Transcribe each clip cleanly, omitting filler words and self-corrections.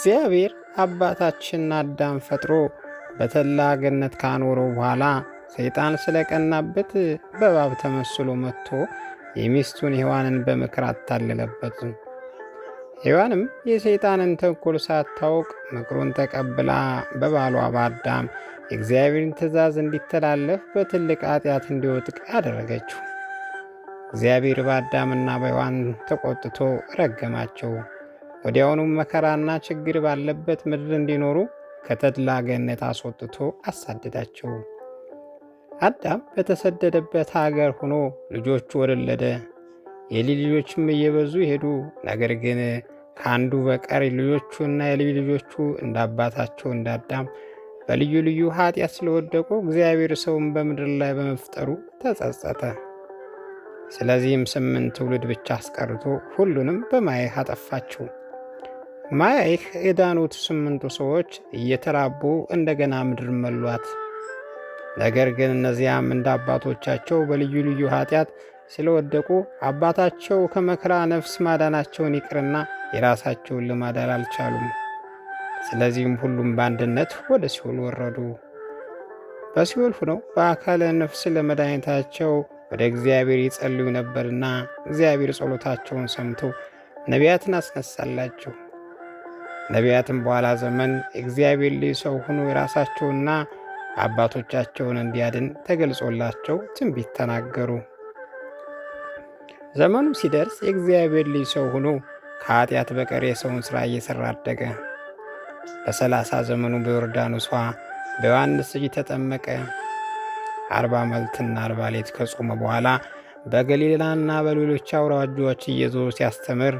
እግዚአብሔር አባታችን አዳም ፈጥሮ በተድላ ገነት ካኖረው በኋላ ሰይጣን ስለቀናበት በእባብ ተመስሎ መጥቶ የሚስቱን ሔዋንን በምክር አታለለበት። ሔዋንም የሰይጣንን ተንኮል ሳታውቅ ምክሩን ተቀብላ በባሏ በአዳም የእግዚአብሔርን ትእዛዝ እንዲተላለፍ በትልቅ ኃጢአት እንዲወድቅ አደረገችው። እግዚአብሔር በአዳምና በሔዋን ተቆጥቶ ረገማቸው። ወዲያውኑም መከራና ችግር ባለበት ምድር እንዲኖሩ ከተድላ ገነት አስወጥቶ አሳደዳቸው። አዳም በተሰደደበት ሀገር ሆኖ ልጆቹ ወለደ። የልጅ ልጆችም እየበዙ ሄዱ። ነገር ግን ከአንዱ በቀር ልጆቹና የልጅ ልጆቹ እንደ አባታቸው እንደ አዳም በልዩ ልዩ ኃጢአት ስለወደቁ እግዚአብሔር ሰውን በምድር ላይ በመፍጠሩ ተጸጸተ። ስለዚህም 8 ትውልድ ብቻ አስቀርቶ ሁሉንም በማየህ አጠፋቸው። ማየህ የዳኑት 8ቱ ሰዎች እየተራቡ እንደገና ምድር መሏት። ነገር ግን እነዚያም እንደ አባቶቻቸው በልዩ ልዩ ኃጢአት ስለወደቁ አባታቸው ከመከራ ነፍስ ማዳናቸውን ይቅርና የራሳቸውን ለማዳን አልቻሉም። ስለዚህም ሁሉም በአንድነት ወደ ሲኦል ወረዱ። በሲኦል ሆነው በአካለ ነፍስ ለመድኃኒታቸው ወደ እግዚአብሔር ይጸልዩ ነበርና እግዚአብሔር ጸሎታቸውን ሰምቶ ነቢያትን አስነሳላቸው። ነቢያትም በኋላ ዘመን እግዚአብሔር ልጅ ሰው ሆኖ የራሳቸውና አባቶቻቸውን እንዲያድን ተገልጾላቸው ትንቢት ተናገሩ። ዘመኑ ሲደርስ የእግዚአብሔር ልጅ ሰው ሆኖ ከኃጢአት በቀር የሰውን ሥራ እየሠራ አደገ። በ30 ዘመኑ በዮርዳኖስ ውኃ በዮሐንስ እጅ ተጠመቀ። 40 መዓልትና 40 ሌሊት ከጾመ በኋላ በገሊላና በሌሎች አውራጃዎች እየዞረ ሲያስተምር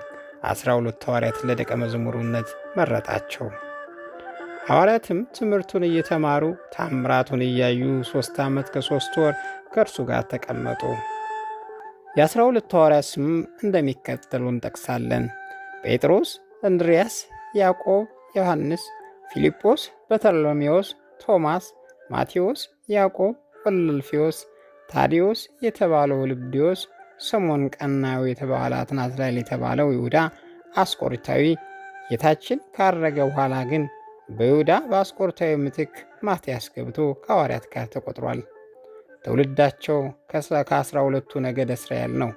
12 ሐዋርያት ለደቀ መዝሙርነት መረጣቸው። ሐዋርያትም ትምህርቱን እየተማሩ ታምራቱን እያዩ 3 ዓመት ከ3 ወር ከእርሱ ጋር ተቀመጡ። የ12 ሐዋርያት ስም እንደሚከተሉ እንጠቅሳለን። ጴጥሮስ፣ እንድርያስ፣ ያዕቆብ፣ ዮሐንስ፣ ፊልጶስ፣ በርተሎሜዎስ፣ ቶማስ፣ ማቴዎስ፣ ያዕቆብ ወልደልፌዎስ፣ ታዲዮስ የተባለው ልብድዮስ፣ ስምዖን ቀናዊ የተባለ ናትናኤል የተባለው ይሁዳ አስቆሮታዊ። ጌታችን ካረገ በኋላ ግን በይሁዳ በአስቆሮታዊ ምትክ ማትያስ ገብቶ ከሐዋርያት ጋር ተቆጥሯል። ትውልዳቸው ከ12ቱ ነገደ እስራኤል ነው።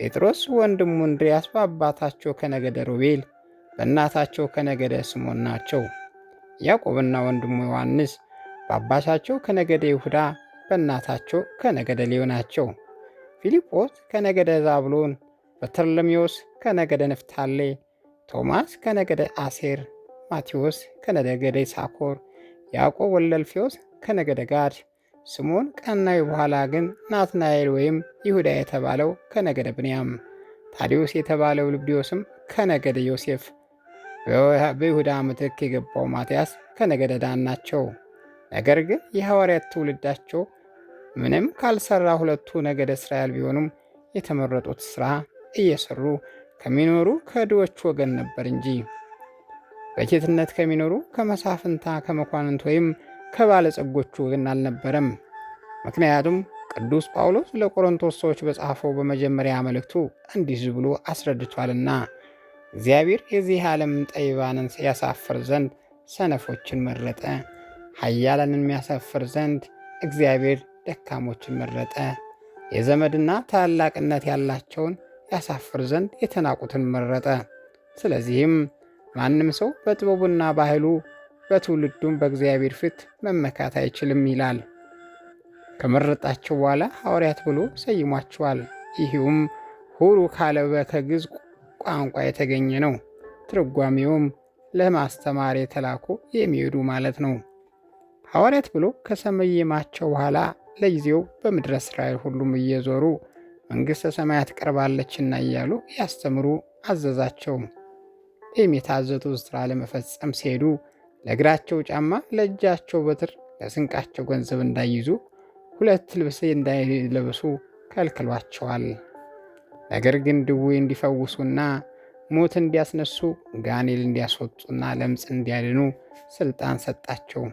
ጴጥሮስ ወንድሙ እንድርያስ በአባታቸው ከነገደ ሮቤል በእናታቸው ከነገደ ስምዖን ናቸው። ያዕቆብና ወንድሙ ዮሐንስ በአባታቸው ከነገደ ይሁዳ በእናታቸው ከነገደ ሌዊ ናቸው። ፊልጶስ ከነገደ ዛብሎን፣ በርተሎሜዎስ ከነገደ ንፍታሌ፣ ቶማስ ከነገደ አሴር፣ ማቴዎስ ከነገደ ይሳኮር፣ ያዕቆብ ወልደልፌዎስ ከነገደ ጋድ፣ ስምዖን ቀናዊ በኋላ ግን ናትናኤል ወይም ይሁዳ የተባለው ከነገደ ብንያም፣ ታዲዮስ የተባለው ልብድዮስም ከነገደ ዮሴፍ፣ በይሁዳ ምትክ የገባው ማትያስ ከነገደ ዳን ናቸው። ነገር ግን የሐዋርያት ትውልዳቸው ምንም ካልሰራ 2ቱ ነገደ እስራኤል ቢሆኑም የተመረጡት ሥራ እየሰሩ ከሚኖሩ ከድሆች ወገን ነበር እንጂ በጌትነት ከሚኖሩ ከመሳፍንታ ከመኳንንት ወይም ከባለጸጎቹ ወገን አልነበረም። ምክንያቱም ቅዱስ ጳውሎስ ለቆሮንቶስ ሰዎች በጻፈው በመጀመሪያ መልእክቱ እንዲህ ብሎ አስረድቷልና እግዚአብሔር የዚህ ዓለም ጠቢባንን ያሳፍር ዘንድ ሰነፎችን መረጠ፣ ኃያላንን የሚያሳፍር ዘንድ እግዚአብሔር ደካሞችን መረጠ፣ የዘመድና ታላቅነት ያላቸውን ያሳፍር ዘንድ የተናቁትን መረጠ። ስለዚህም ማንም ሰው በጥበቡና በኃይሉ በትውልዱም በእግዚአብሔር ፊት መመካት አይችልም ይላል። ከመረጣቸው በኋላ ሐዋርያት ብሎ ሰይሟቸዋል። ይህም ሁሩ ካለ ከግዕዝ ቋንቋ የተገኘ ነው። ትርጓሜውም ለማስተማር የተላኩ የሚሄዱ ማለት ነው። ሐዋርያት ብሎ ከሰየማቸው በኋላ ለጊዜው በምድረ እስራኤል ሁሉም እየዞሩ መንግሥተ ሰማያት ቀርባለችና እያሉ ያስተምሩ አዘዛቸው። ይህም የታዘዙትን ሥራ ለመፈጸም ሲሄዱ ለእግራቸው ጫማ፣ ለእጃቸው በትር፣ ለስንቃቸው ገንዘብ እንዳይይዙ 2 ልብስ እንዳይለብሱ ከልክሏቸዋል። ነገር ግን ድዌ እንዲፈውሱና ሞት እንዲያስነሱ፣ ጋኔል እንዲያስወጡና ለምጽ እንዲያድኑ ሥልጣን ሰጣቸው።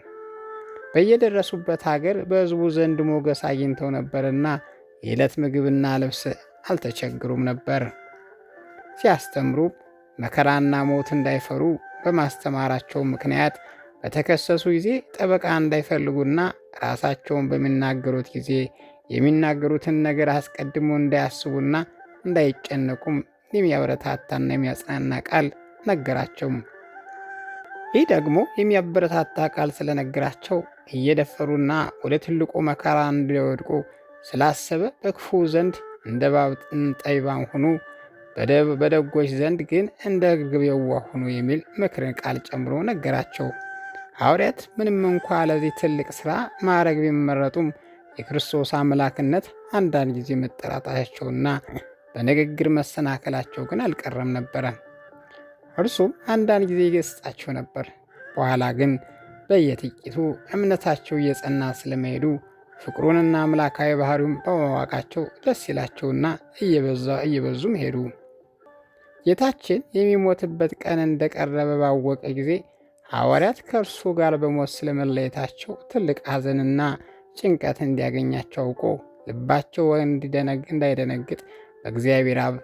በየደረሱበት ሀገር በሕዝቡ ዘንድ ሞገስ አግኝተው ነበርና የዕለት ምግብና ልብስ አልተቸግሩም ነበር። ሲያስተምሩ መከራና ሞት እንዳይፈሩ በማስተማራቸው ምክንያት በተከሰሱ ጊዜ ጠበቃ እንዳይፈልጉና ራሳቸውን በሚናገሩት ጊዜ የሚናገሩትን ነገር አስቀድሞ እንዳያስቡና እንዳይጨነቁም የሚያበረታታና የሚያጽናና ቃል ነገራቸው። ይህ ደግሞ የሚያበረታታ ቃል ስለነገራቸው እየደፈሩና ወደ ትልቁ መከራ እንዲወድቁ ስላሰበ በክፉ ዘንድ እንደ እባብ ጠቢባን ሁኑ፣ በደጎች ዘንድ ግን እንደ ርግብ የዋህ ሁኑ የሚል ምክርን ቃል ጨምሮ ነገራቸው። ሐዋርያት ምንም እንኳ ለዚህ ትልቅ ሥራ ማዕረግ ቢመረጡም የክርስቶስ አምላክነት አንዳንድ ጊዜ መጠራጠራቸውና በንግግር መሰናከላቸው ግን አልቀረም ነበረ። እርሱም አንዳንድ ጊዜ ይገሥጻቸው ነበር። በኋላ ግን በየጥቂቱ እምነታቸው እየጸና ስለመሄዱ ፍቅሩንና አምላካዊ ባህሪውን በማወቃቸው ደስ ይላቸውና እየበዙም ሄዱ። ጌታችን የሚሞትበት ቀን እንደቀረበ ባወቀ ጊዜ ሐዋርያት ከእርሱ ጋር በሞት ስለመለየታቸው ትልቅ ሐዘንና ጭንቀት እንዲያገኛቸው አውቆ ልባቸው እንዳይደነግጥ በእግዚአብሔር አብ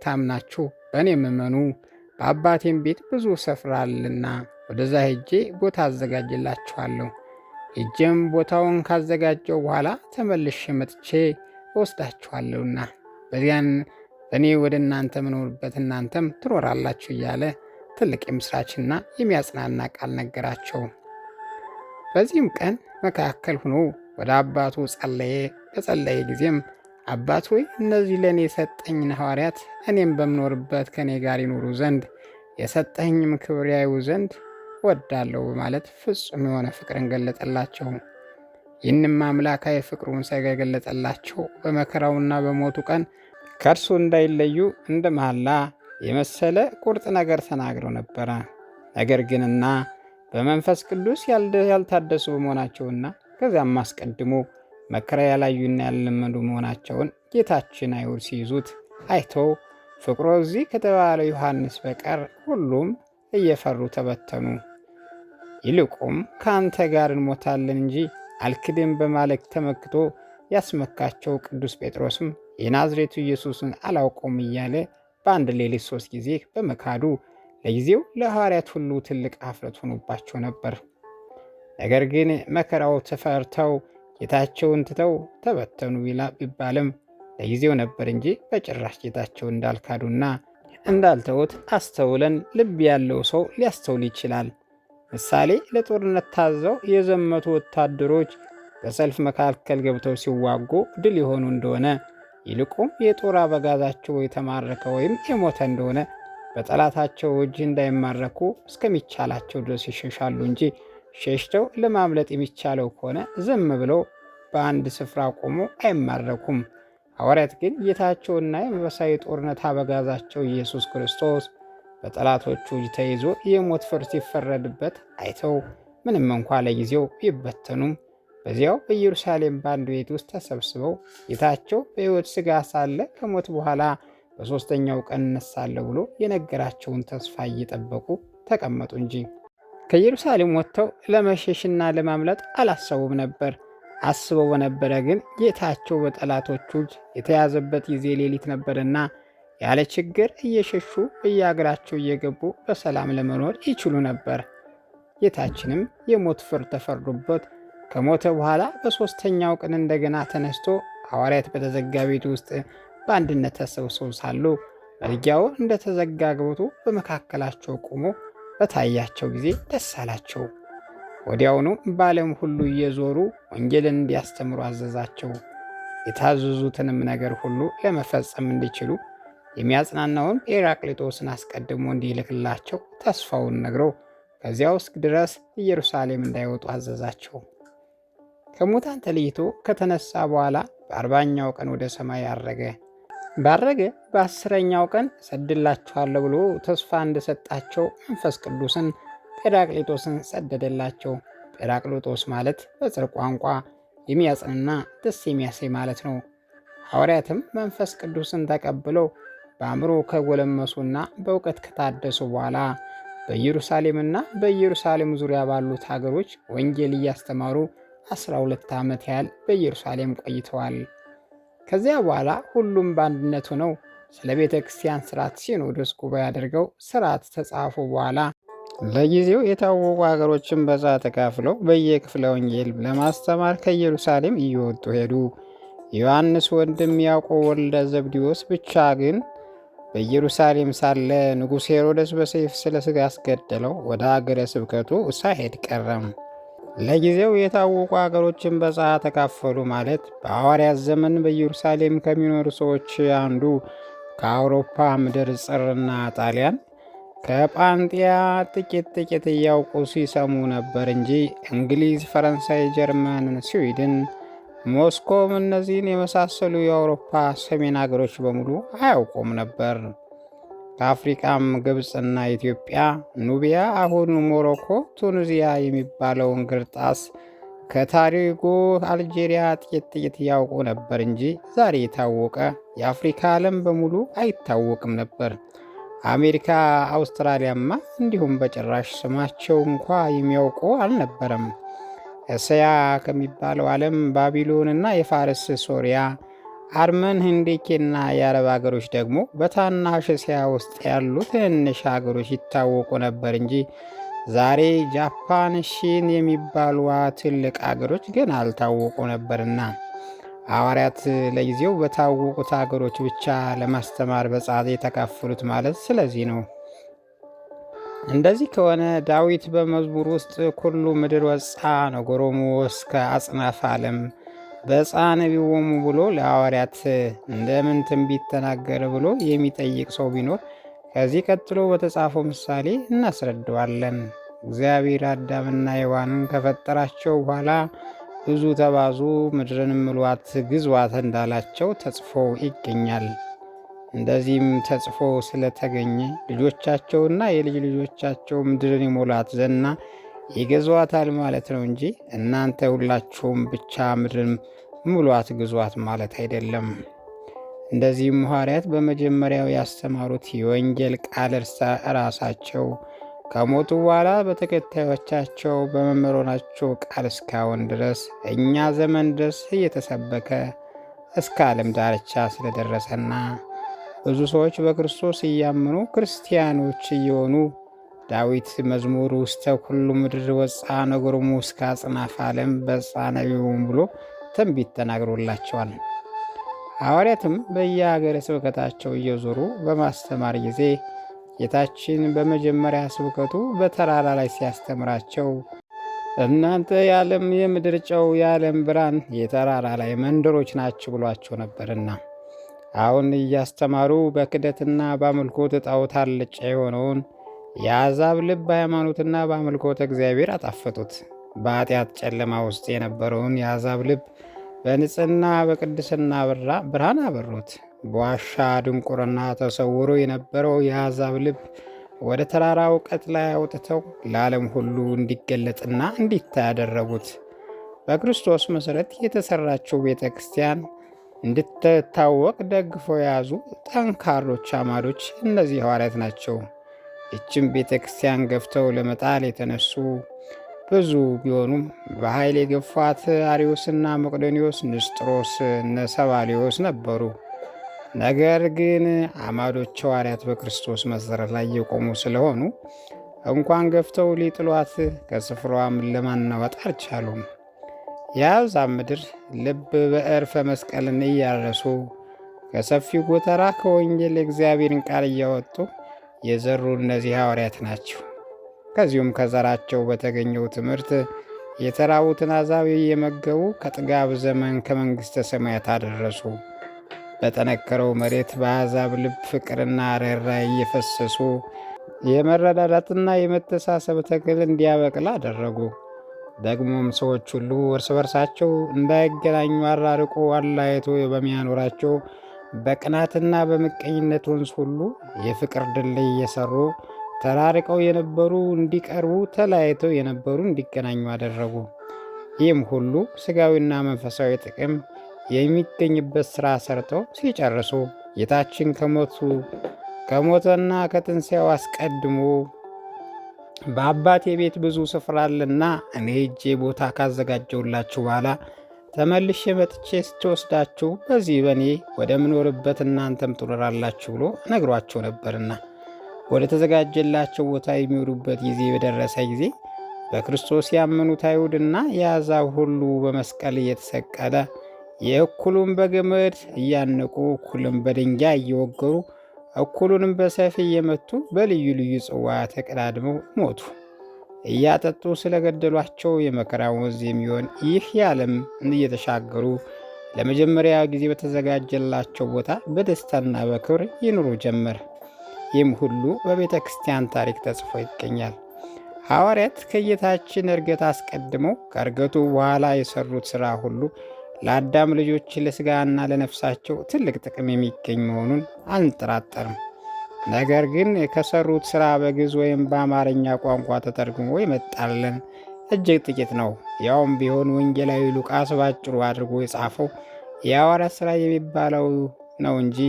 ታምናችሁ በእኔም እመኑ፣ በአባቴም ቤት ብዙ ስፍራ አለና ወደዛ ሄጄ ቦታ አዘጋጅላችኋለሁ። ሄጄም ቦታውን ካዘጋጀው በኋላ ተመልሼ መጥቼ እወስዳችኋለሁና በዚያን በእኔ ወደ እናንተ መኖርበት እናንተም ትኖራላችሁ እያለ ትልቅ የምስራችና የሚያጽናና ቃል ነገራቸው። በዚህም ቀን መካከል ሆኖ ወደ አባቱ ጸለየ። በጸለየ ጊዜም አባት ሆይ እነዚህ ለእኔ የሰጠኝን ሐዋርያት እኔም በምኖርበት ከእኔ ጋር ይኖሩ ዘንድ የሰጠኝም ክብር ያዩ ዘንድ ወዳለሁ በማለት ፍጹም የሆነ ፍቅርን ገለጠላቸው። ይህንም አምላካዊ ፍቅሩን ሳይገለጠላቸው በመከራውና በሞቱ ቀን ከእርሱ እንዳይለዩ እንደ መሐላ የመሰለ ቁርጥ ነገር ተናግረው ነበረ። ነገር ግንና በመንፈስ ቅዱስ ያልታደሱ በመሆናቸውና ከዚያም አስቀድሞ መከራ ያላዩና ያልለመዱ መሆናቸውን ጌታችን አይሁድ ሲይዙት አይቶ ፍቅሮ እዚህ ከተባለው ዮሐንስ በቀር ሁሉም እየፈሩ ተበተኑ። ይልቁም ከአንተ ጋር እንሞታለን እንጂ አልክድም በማለት ተመክቶ ያስመካቸው ቅዱስ ጴጥሮስም የናዝሬቱ ኢየሱስን አላውቀውም እያለ በአንድ ሌሊት 3 ጊዜ በመካዱ ለጊዜው ለሐዋርያት ሁሉ ትልቅ ኀፍረት ሆኖባቸው ነበር። ነገር ግን መከራው ተፈርተው ጌታቸውን ትተው ተበተኑ ቢባልም ለጊዜው ነበር እንጂ በጭራሽ ጌታቸው እንዳልካዱና እንዳልተውት አስተውለን ልብ ያለው ሰው ሊያስተውል ይችላል። ምሳሌ ለጦርነት ታዘው የዘመቱ ወታደሮች በሰልፍ መካከል ገብተው ሲዋጉ ድል የሆኑ እንደሆነ ይልቁም የጦር አበጋዛቸው የተማረከ ወይም የሞተ እንደሆነ በጠላታቸው እጅ እንዳይማረኩ እስከሚቻላቸው ድረስ ይሸሻሉ እንጂ ሸሽተው ለማምለጥ የሚቻለው ከሆነ ዝም ብለው በአንድ ስፍራ ቆሞ አይማረኩም። ሐዋርያት ግን ጌታቸውና የመንፈሳዊ ጦርነት አበጋዛቸው ኢየሱስ ክርስቶስ በጠላቶቹ እጅ ተይዞ የሞት ፍርድ ሲፈረድበት አይተው ምንም እንኳ ለጊዜው ቢበተኑም በዚያው በኢየሩሳሌም በአንድ ቤት ውስጥ ተሰብስበው ጌታቸው በሕይወት ሥጋ ሳለ ከሞት በኋላ በሦስተኛው ቀን እነሳለሁ ብሎ የነገራቸውን ተስፋ እየጠበቁ ተቀመጡ እንጂ ከኢየሩሳሌም ወጥተው ለመሸሽና ለማምለጥ አላሰቡም ነበር። አስበው በነበረ ግን ጌታቸው በጠላቶቹ እጅ የተያዘበት ጊዜ ሌሊት ነበርና ያለ ችግር እየሸሹ በየአገራቸው እየገቡ በሰላም ለመኖር ይችሉ ነበር። ጌታችንም የሞት ፍርድ ተፈርዶበት ከሞተ በኋላ በሦስተኛው ቀን እንደገና ተነስቶ ሐዋርያት በተዘጋ ቤት ውስጥ በአንድነት ተሰብስበው ሳሉ መዝጊያው እንደተዘጋ ገብቶ በመካከላቸው ቆሞ በታያቸው ጊዜ ደስ አላቸው። ወዲያውኑ በዓለም ሁሉ እየዞሩ ወንጌልን እንዲያስተምሩ አዘዛቸው። የታዘዙትንም ነገር ሁሉ ለመፈጸም እንዲችሉ የሚያጽናናውን ጴራቅሊጦስን አስቀድሞ እንዲልክላቸው ተስፋውን ነግረው ከዚያው እስክ ድረስ ኢየሩሳሌም እንዳይወጡ አዘዛቸው። ከሙታን ተለይቶ ከተነሳ በኋላ በ40ኛው ቀን ወደ ሰማይ አረገ። ባረገ በ10ኛው ቀን ሰድላችኋለሁ ብሎ ተስፋ እንደሰጣቸው መንፈስ ቅዱስን ጴራቅሊጦስን ሰደደላቸው። ጴራቅሊጦስ ማለት በጽር ቋንቋ የሚያጽንና ደስ የሚያሰኝ ማለት ነው። ሐዋርያትም መንፈስ ቅዱስን ተቀብለው በአእምሮ ከጎለመሱና በእውቀት ከታደሱ በኋላ በኢየሩሳሌምና በኢየሩሳሌም ዙሪያ ባሉት ሀገሮች ወንጌል እያስተማሩ 12 ዓመት ያህል በኢየሩሳሌም ቆይተዋል። ከዚያ በኋላ ሁሉም በአንድነት ሆነው ስለ ቤተ ክርስቲያን ስርዓት ሲኖዶስ ጉባኤ አድርገው ስርዓት ተጻፉ። በኋላ ለጊዜው የታወቁ ሀገሮችን በዛ ተካፍለው በየክፍለ ወንጌል ለማስተማር ከኢየሩሳሌም እየወጡ ሄዱ። ዮሐንስ ወንድም ያዕቆብ ወልደ ዘብዴዎስ ብቻ ግን በኢየሩሳሌም ሳለ ንጉሥ ሄሮደስ በሰይፍ ስለ ሥጋ አስገደለው ወደ አገረ ስብከቱ ሳይሄድ ቀረም። ለጊዜው የታወቁ አገሮችን በዛ ተካፈሉ ማለት በሐዋርያት ዘመን በኢየሩሳሌም ከሚኖሩ ሰዎች አንዱ ከአውሮፓ ምድር ጽርና ጣሊያን ከጳንጢያ ጥቂት እያውቁ ሲሰሙ ነበር እንጂ እንግሊዝ፣ ፈረንሳይ፣ ጀርመን፣ ስዊድን፣ ሞስኮም እነዚህን የመሳሰሉ የአውሮፓ ሰሜን አገሮች በሙሉ አያውቁም ነበር። ከአፍሪቃም ግብፅና ኢትዮጵያ፣ ኑቢያ አሁን ሞሮኮ፣ ቱኒዚያ የሚባለውን ግርጣስ ከታሪጎ አልጄሪያ ጥቂት ያውቁ ነበር እንጂ ዛሬ የታወቀ የአፍሪካ ዓለም በሙሉ አይታወቅም ነበር። አሜሪካ፣ አውስትራሊያማ እንዲሁም በጭራሽ ስማቸው እንኳ የሚያውቁ አልነበረም። እስያ ከሚባለው ዓለም ባቢሎንና የፋርስ፣ ሶሪያ፣ አርመን፣ ህንዴኬና የአረብ አገሮች ደግሞ በታናሽ እስያ ውስጥ ያሉ ትንሽ አገሮች ይታወቁ ነበር እንጂ ዛሬ ጃፓን፣ ሺን የሚባሉ ትልቅ አገሮች ግን አልታወቁ ነበርና ሐዋርያት ለጊዜው በታወቁት አገሮች ብቻ ለማስተማር በጻት የተካፈሉት ማለት ስለዚህ ነው። እንደዚህ ከሆነ ዳዊት በመዝሙር ውስጥ ኩሉ ምድር ወፃ ነገሮሙ እስከ አጽናፈ ዓለም በፃ ነቢዮሙ ብሎ ለሐዋርያት እንደምን ትንቢት ተናገረ ብሎ የሚጠይቅ ሰው ቢኖር ከዚህ ቀጥሎ በተጻፈው ምሳሌ እናስረዳዋለን። እግዚአብሔር አዳምና ሔዋንን ከፈጠራቸው በኋላ ብዙ ተባዙ ምድርን ምሏት ግዟት እንዳላቸው ተጽፎ ይገኛል። እንደዚህም ተጽፎ ስለተገኘ ልጆቻቸውና የልጅ ልጆቻቸው ምድርን ይሞላት ዘና ይገዟታል ማለት ነው እንጂ እናንተ ሁላችሁም ብቻ ምድርን ሙሏት ግዟት ማለት አይደለም። እንደዚህም ሐዋርያት በመጀመሪያው ያስተማሩት የወንጌል ቃል ራሳቸው ከሞቱ በኋላ በተከታዮቻቸው በመምህራናቸው ቃል እስካሁን ድረስ እኛ ዘመን ድረስ እየተሰበከ እስከ ዓለም ዳርቻ ስለደረሰና ብዙ ሰዎች በክርስቶስ እያመኑ ክርስቲያኖች እየሆኑ ዳዊት መዝሙር ውስተ ኩሉ ምድር ወፃ ነገሮሙ እስከ አጽናፈ ዓለም በፃ ነቢዮሙ ብሎ ትንቢት ተናግሮላቸዋል። ሐዋርያትም በየሀገረ ስብከታቸው እየዞሩ በማስተማር ጊዜ ጌታችን በመጀመሪያ ስብከቱ በተራራ ላይ ሲያስተምራቸው እናንተ የዓለም የምድር ጨው የዓለም ብርሃን የተራራ ላይ መንደሮች ናችሁ ብሏቸው ነበርና አሁን እያስተማሩ በክደትና በአምልኮተ ጣዖት አልጫ የሆነውን የአሕዛብ ልብ በሃይማኖትና በአምልኮተ እግዚአብሔር አጣፈጡት። በኃጢአት ጨለማ ውስጥ የነበረውን የአሕዛብ ልብ በንጽህና በቅድስና ብርሃን አበሩት። በዋሻ ድንቁርና ተሰውሮ የነበረው የአሕዛብ ልብ ወደ ተራራ እውቀት ላይ አውጥተው ለዓለም ሁሉ እንዲገለጥና እንዲታይ ያደረጉት። በክርስቶስ መሠረት የተሠራችው ቤተ ክርስቲያን እንድትታወቅ ደግፈው የያዙ ጠንካሮች አማዶች እነዚህ ሐዋርያት ናቸው። ይህችም ቤተ ክርስቲያን ገፍተው ለመጣል የተነሱ ብዙ ቢሆኑም በኃይል የገፏት አርዮስና መቅዶኒዎስ፣ ንስጥሮስ፣ እነ ሰባሊዮስ ነበሩ። ነገር ግን አማዶች ሐዋርያት በክርስቶስ መሠረት ላይ የቆሙ ስለሆኑ እንኳን ገፍተው ሊጥሏት ከስፍራዋም ለማናወጥ አልቻሉም። የአሕዛብ ምድር ልብ በዕርፈ መስቀልን እያረሱ ከሰፊው ጎተራ ከወንጌል የእግዚአብሔርን ቃል እያወጡ የዘሩ እነዚህ ሐዋርያት ናቸው። ከዚሁም ከዘራቸው በተገኘው ትምህርት የተራቡትን አሕዛብ እየመገቡ ከጥጋብ ዘመን ከመንግሥተ ሰማያት አደረሱ። በጠነከረው መሬት በአሕዛብ ልብ ፍቅርና ርኅራኄ እየፈሰሱ የመረዳዳትና የመተሳሰብ ተክል እንዲያበቅል አደረጉ። ደግሞም ሰዎች ሁሉ እርስ በርሳቸው እንዳይገናኙ አራርቆ አለያይቶ በሚያኖራቸው በቅናትና በምቀኝነት ወንዝ ሁሉ የፍቅር ድልድይ እየሰሩ ተራርቀው የነበሩ እንዲቀርቡ፣ ተለያይተው የነበሩ እንዲገናኙ አደረጉ። ይህም ሁሉ ሥጋዊና መንፈሳዊ ጥቅም የሚገኝበት ሥራ ሰርተው ሲጨርሱ ጌታችን ከሞተና ከትንሣኤው አስቀድሞ በአባቴ ቤት ብዙ ስፍራ አለና እኔ ሄጄ ቦታ ካዘጋጀሁላችሁ በኋላ ተመልሼ መጥቼ ስትወስዳችሁ በዚህ በእኔ ወደምኖርበት እናንተም ትኖራላችሁ ብሎ ነግሯቸው ነበርና ወደ ተዘጋጀላቸው ቦታ የሚወዱበት ጊዜ በደረሰ ጊዜ በክርስቶስ ያመኑት አይሁድና የአሕዛብ ሁሉ በመስቀል እየተሰቀለ የእኩሉን በገመድ እያነቁ እኩሉን በድንጋይ እየወገሩ እኩሉንም በሰይፍ እየመቱ በልዩ ልዩ ጽዋ ተቀዳድመው ሞቱ። እያጠጡ ስለገደሏቸው የመከራ ወንዝ የሚሆን ይህ የዓለም እየተሻገሩ ለመጀመሪያ ጊዜ በተዘጋጀላቸው ቦታ በደስታና በክብር ይኑሩ ጀመር። ይህም ሁሉ በቤተ ክርስቲያን ታሪክ ተጽፎ ይገኛል። ሐዋርያት ከጌታችን እርገት አስቀድመው ከእርገቱ በኋላ የሰሩት ሥራ ሁሉ ለአዳም ልጆች ለሥጋና ለነፍሳቸው ትልቅ ጥቅም የሚገኝ መሆኑን አንጠራጠርም። ነገር ግን ከሰሩት ሥራ በግዕዝ ወይም በአማርኛ ቋንቋ ተተርጉሞ የመጣልን እጅግ ጥቂት ነው። ያውም ቢሆን ወንጌላዊ ሉቃስ ባጭሩ አድርጎ የጻፈው የሐዋርያት ሥራ የሚባለው ነው እንጂ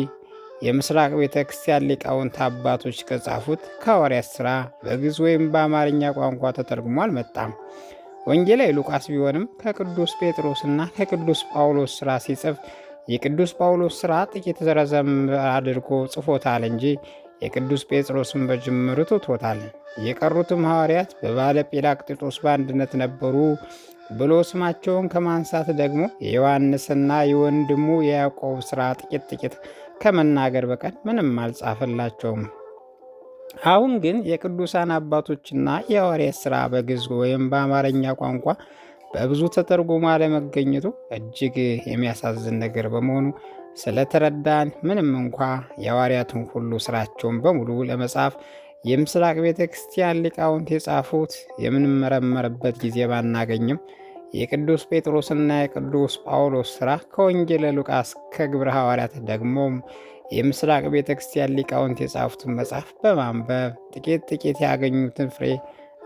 የምስራቅ ቤተ ክርስቲያን ሊቃውንት አባቶች ከጻፉት ከሐዋርያት ሥራ በግዕዝ ወይም በአማርኛ ቋንቋ ተተርጉሞ አልመጣም። ወንጌላዊ ሉቃስ ቢሆንም ከቅዱስ ጴጥሮስና ከቅዱስ ጳውሎስ ሥራ ሲጽፍ የቅዱስ ጳውሎስ ሥራ ጥቂት ረዘም አድርጎ ጽፎታል እንጂ የቅዱስ ጴጥሮስን በጅምሩ ትቶታል። የቀሩትም ሐዋርያት በባለ ጲላቅጢጦስ በአንድነት ነበሩ ብሎ ስማቸውን ከማንሳት ደግሞ የዮሐንስና የወንድሙ የያዕቆብ ሥራ ጥቂት ከመናገር በቀር ምንም አልጻፈላቸውም። አሁን ግን የቅዱሳን አባቶችና የሐዋርያት ሥራ በግዕዝ ወይም በአማርኛ ቋንቋ በብዙ ተተርጉሞ አለመገኘቱ እጅግ የሚያሳዝን ነገር በመሆኑ ስለተረዳን ምንም እንኳ የሐዋርያትን ሁሉ ሥራቸውን በሙሉ ለመጻፍ የምስራቅ ቤተ ክርስቲያን ሊቃውንት የጻፉት የምንመረመርበት ጊዜ ባናገኝም የቅዱስ ጴጥሮስና የቅዱስ ጳውሎስ ሥራ ከወንጌለ ሉቃስ ከግብረ ሐዋርያት ደግሞም የምስራቅ ቤተ ክርስቲያን ሊቃውንት የጻፉትን መጽሐፍ በማንበብ ጥቂት ያገኙትን ፍሬ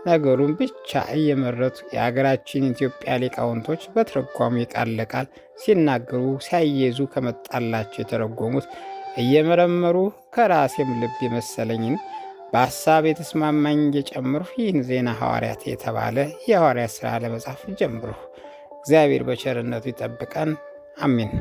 ነገሩን ብቻ እየመረጡ የሀገራችን ኢትዮጵያ ሊቃውንቶች በትርጓሜ ቃል ለቃል ሲናገሩ ሲያየዙ ከመጣላቸው የተረጎሙት እየመረመሩ ከራሴም ልብ የመሰለኝን በሐሳብ የተስማማኝ እየጨምሩ ይህን ዜና ሐዋርያት የተባለ የሐዋርያት ሥራ ለመጻፍ ጀምሩ። እግዚአብሔር በቸርነቱ ይጠብቀን። አሜን።